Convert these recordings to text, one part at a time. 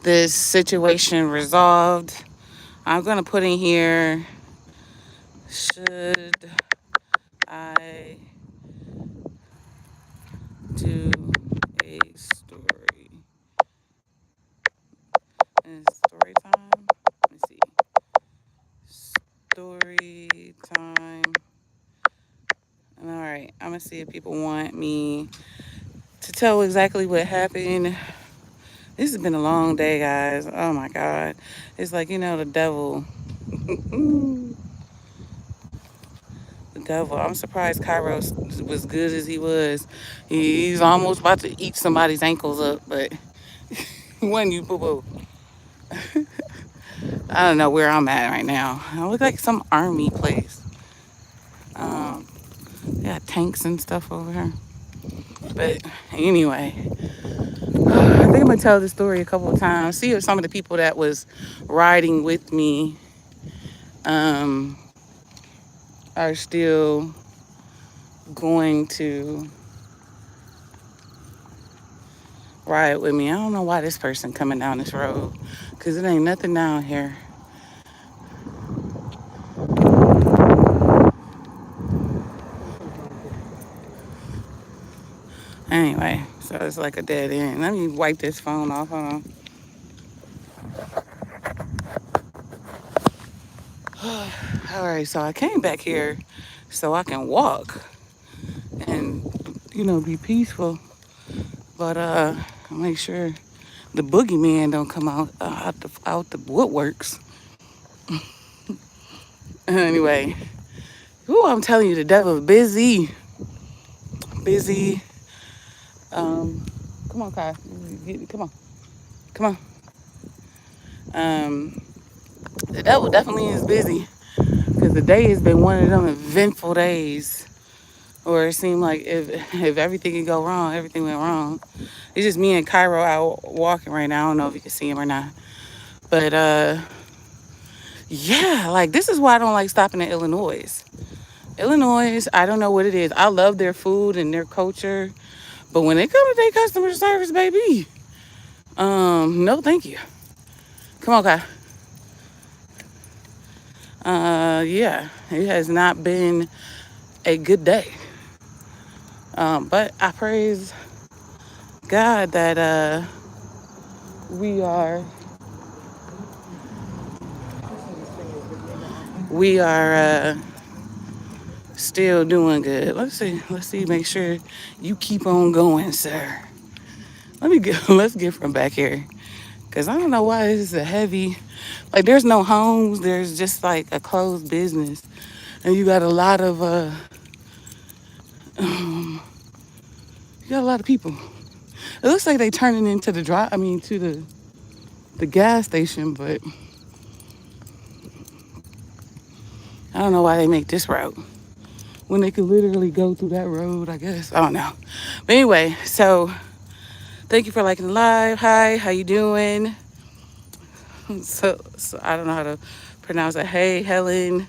this situation resolved. I'm gonna put in here, should I do a story? And story time. Let me see. Story time. All right. I'm gonna see if people want me to tell exactly what happened. This has been a long day, guys. Oh my God. It's like, the devil. The devil. I'm surprised Kairos was good as he was. He's almost about to eat somebody's ankles up, but when you boo boo. I don't know where I'm at right now. I look like some army place. Um, they got tanks and stuff over here. But anyway, I think I'm gonna tell this story a couple of times. See if some of the people that was riding with me um, are still going to ride with me. I don't know why this person coming down this road, cause it ain't nothing down here. Anyway, so it's like a dead end. Let me wipe this phone off. Hold on. All right, so I came back here so I can walk and be peaceful, but make sure the boogeyman don't come out the woodworks. Anyway, I'm telling you, the devil busy, busy. Come on, Kai, come on, come on. Um, the devil definitely is busy because the day has been one of them eventful days. Or it seemed like if everything could go wrong, everything went wrong. It's just me and Cairo out walking right now. I don't know if you can see him or not. But yeah, like this is why I don't like stopping in Illinois. Illinois, I don't know what it is. I love their food and their culture. But when it comes to their customer service, baby, no thank you. Come on, Kai. Yeah, it has not been a good day. But I praise God that we are we are still doing good. Let's see. Let's see. Make sure you keep on going, sir. Let me get. Let's get from back here, cause I don't know why this is a heavy. Like there's no homes. There's just like a closed business, and you got a lot of you got a lot of people. It looks like they turning into the drive. I mean, to the gas station, but I don't know why they make this route when they could literally go through that road. I guess I don't know. But anyway, so thank you for liking the live. Hi, how you doing? So I don't know how to pronounce it. Hey, Helen.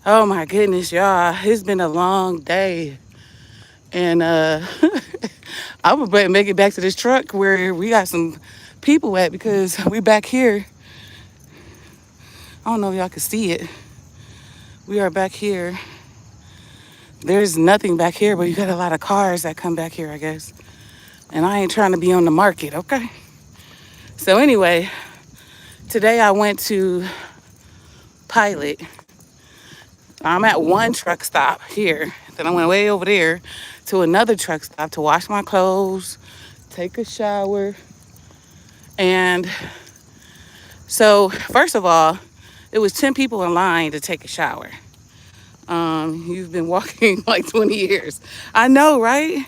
Oh my goodness, y'all. It's been a long day. And I'm gonna make it back to this truck where we got some people at because we back here. I don't know if y'all can see it. We are back here. There's nothing back here, but you got a lot of cars that come back here, I guess. And I ain't trying to be on the market, okay? So anyway, today I went to Pilot. I'm at one truck stop here. Then I went way over there to another truck stop to wash my clothes, take a shower. And so, first of all, it was 10 people in line to take a shower. You've been walking like 20 years. I know, right?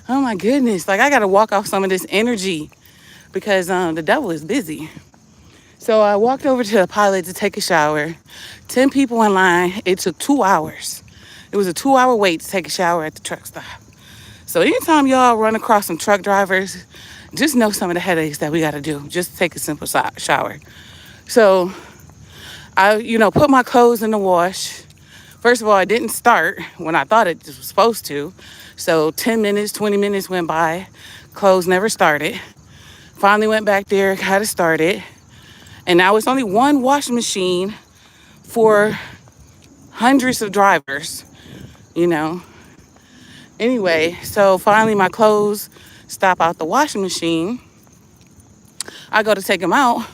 Oh my goodness. Like I gotta walk off some of this energy because the devil is busy. So I walked over to the Pilot to take a shower. 10 people in line. It took 2 hours. It was a 2-hour wait to take a shower at the truck stop. So anytime y'all run across some truck drivers, just know some of the headaches that we gotta do. Just take a simple shower. So I, put my clothes in the wash. First of all, it didn't start when I thought it was supposed to. So 10 minutes, 20 minutes went by. Clothes never started. Finally went back there, got it started. And now it's only one washing machine for hundreds of drivers, you know. Anyway, so finally my clothes stop out the washing machine. I go to take them out.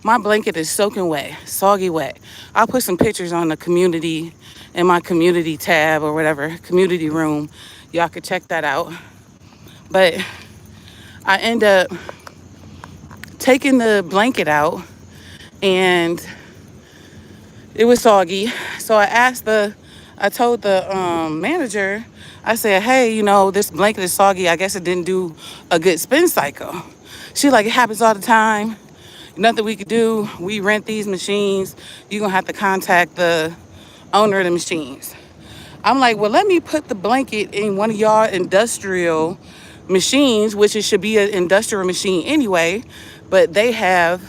My blanket is soaking wet, soggy wet. I'll put some pictures on the community, in my community tab or whatever, community room. Y'all could check that out. But I end up taking the blanket out and it was soggy. So I told the manager, I said, hey, you know, this blanket is soggy. I guess it didn't do a good spin cycle. She like, it happens all the time. Nothing we could do. We rent these machines. You're going to have to contact the owner of the machines. I'm like, well, let me put the blanket in one of y'all industrial machines, which it should be an industrial machine anyway, but they have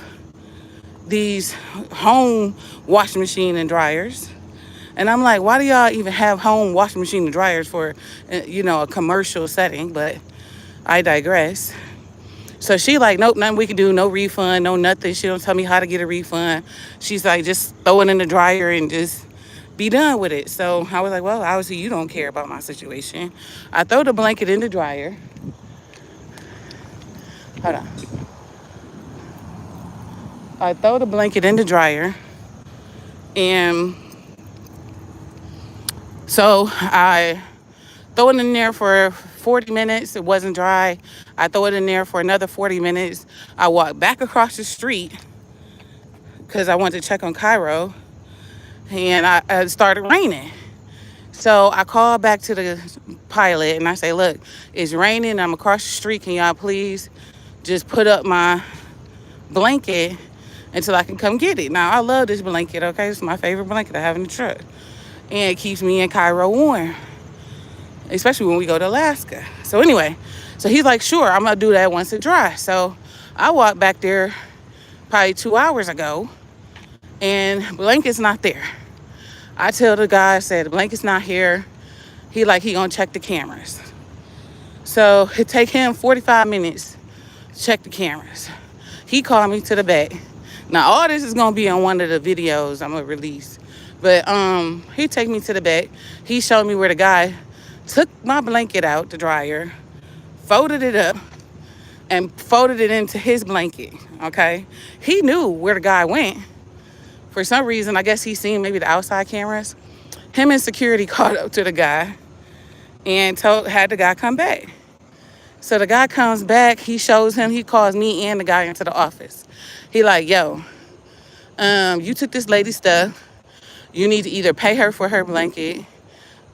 these home washing machine and dryers. And I'm like, why do y'all even have home washing machine and dryers for, you know, a commercial setting? But I digress. So she like, nope, nothing we can do, no refund, no nothing. She don't tell me how to get a refund. She's like, just throw it in the dryer and just be done with it. So I was like, well, obviously you don't care about my situation. I throw the blanket in the dryer. Hold on. I throw the blanket in the dryer. And so I throw it in there for 40 minutes. It wasn't dry. I throw it in there for another 40 minutes. I walk back across the street because I wanted to check on Cairo. And it started raining. So I called back to the pilot and I say, look, it's raining. I'm across the street. Can y'all please just put up my blanket until I can come get it? Now, I love this blanket, okay? It's my favorite blanket I have in the truck. And it keeps me in Cairo warm, especially when we go to Alaska. So anyway, so he's like, sure, I'm going to do that once it dries. So I walked back there probably 2 hours ago, and blanket's not there. I tell the guy, I said, the blanket's not here. He going to check the cameras. So it take him 45 minutes to check the cameras. He called me to the back. Now, all this is going to be on one of the videos I'm going to release. But he take me to the back. He showed me where the guy took my blanket out the dryer, folded it up, and folded it into his blanket, okay? He knew where the guy went. For some reason, I guess he seen maybe the outside cameras. Him and security caught up to the guy and had the guy come back. So the guy comes back, he shows him, he calls me and the guy into the office. He like, yo, you took this lady's stuff. You need to either pay her for her blanket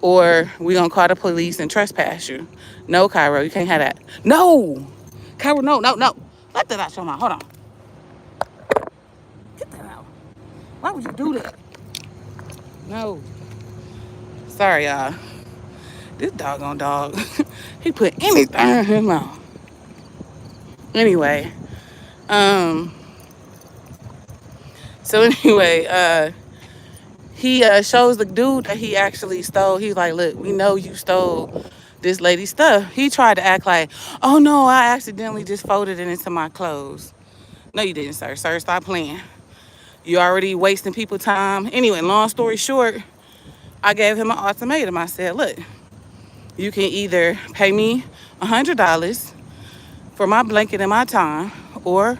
or we gonna call the police and trespass you. No, Cairo, you can't have that. No, Cairo, no. Let that out your mouth, hold on. Get that out. Why would you do that? No. Sorry, y'all. This doggone dog, he put anything in his mouth. Anyway, he shows the dude that he actually stole. He's like, look, we know you stole this lady's stuff. He tried to act like, oh no, I accidentally just folded it into my clothes. No, you didn't, sir. Sir, stop playing. You already wasting people's time. Anyway, long story short, I gave him an ultimatum. I said, look, you can either pay me $100 for my blanket and my time, or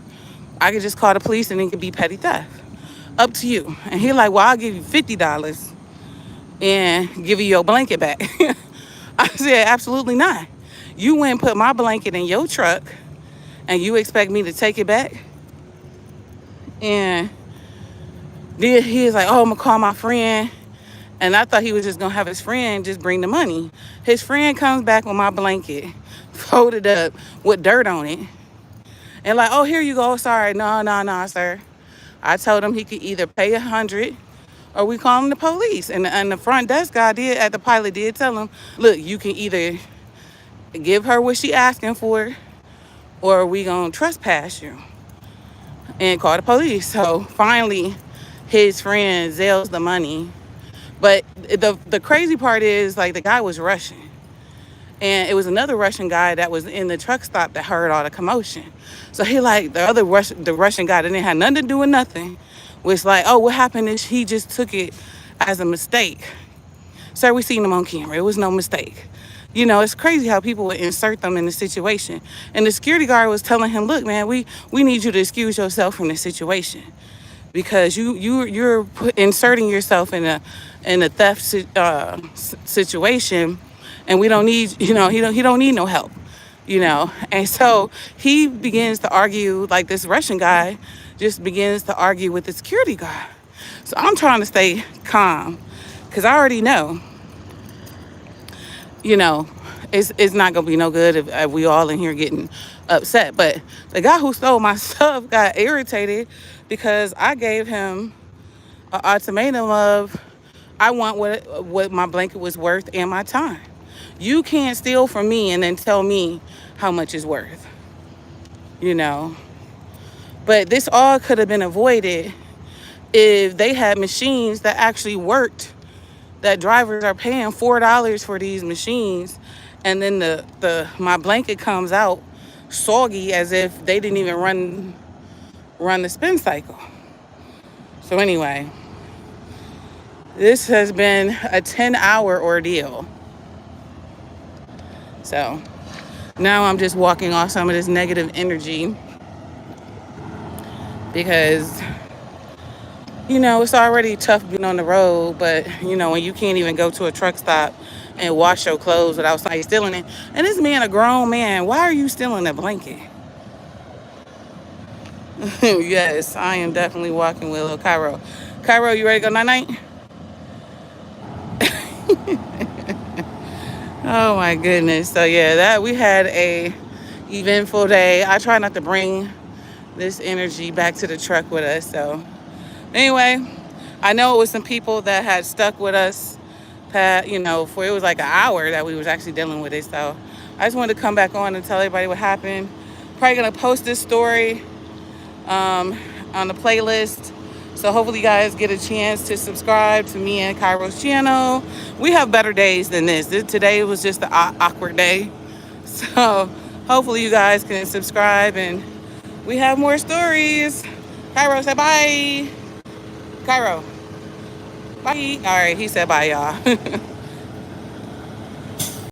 I could just call the police and it could be petty theft. Up to you. And he like, well, I'll give you $50 and give you your blanket back. I said, absolutely not. You went and put my blanket in your truck and you expect me to take it back? And then he was like, oh, I'm gonna call my friend. And I thought he was just gonna have his friend just bring the money. His friend comes back with my blanket, folded up with dirt on it. And like, oh, here you go, sorry. No, sir. I told him he could either pay $100 or we call him the police. And the front desk guy at the pilot did tell him, look, you can either give her what she asking for or we gonna trespass you and call the police. So finally, his friend Zells the money. But the crazy part is, like, the guy was rushing. And it was another Russian guy that was in the truck stop that heard all the commotion. So he like the Russian guy that didn't have nothing to do with nothing was like, oh, what happened is he just took it as a mistake. Sir, we seen him on camera. It was no mistake. You know, it's crazy how people would insert them in the situation. And the security guard was telling him, look, man, we need you to excuse yourself from this situation because you're inserting yourself in a theft situation, and we don't need, you know, he don't need no help, you know. And so he begins to argue, like this Russian guy just begins to argue with the security guard. So I'm trying to stay calm because I already know, you know, it's not gonna be no good if we all in here getting upset. But the guy who stole my stuff got irritated because I gave him an ultimatum of I want what my blanket was worth and my time. You can't steal from me and then tell me how much it's worth, you know. But this all could have been avoided if they had machines that actually worked, that drivers are paying $4 for these machines, and then my blanket comes out soggy as if they didn't even run the spin cycle. So anyway, this has been a 10-hour ordeal. So now I'm just walking off some of this negative energy because, you know, it's already tough being on the road, but, you know, when you can't even go to a truck stop and wash your clothes without somebody stealing it. And this man, a grown man, why are you stealing a blanket? Yes, I am definitely walking with little Cairo. Cairo, you ready to go night-night? Oh my goodness. So yeah, that we had a eventful day. I try not to bring this energy back to the truck with us. So anyway, I know it was some people that had stuck with us, you know, for it was like an hour that we was actually dealing with it. So I just wanted to come back on and tell everybody what happened. Probably gonna post this story on the playlist. So hopefully you guys get a chance to subscribe to me and Cairo's channel. We have better days than this. Today was just an awkward day. So hopefully you guys can subscribe and we have more stories. Cairo, say bye. Cairo. Bye. All right, he said bye, y'all.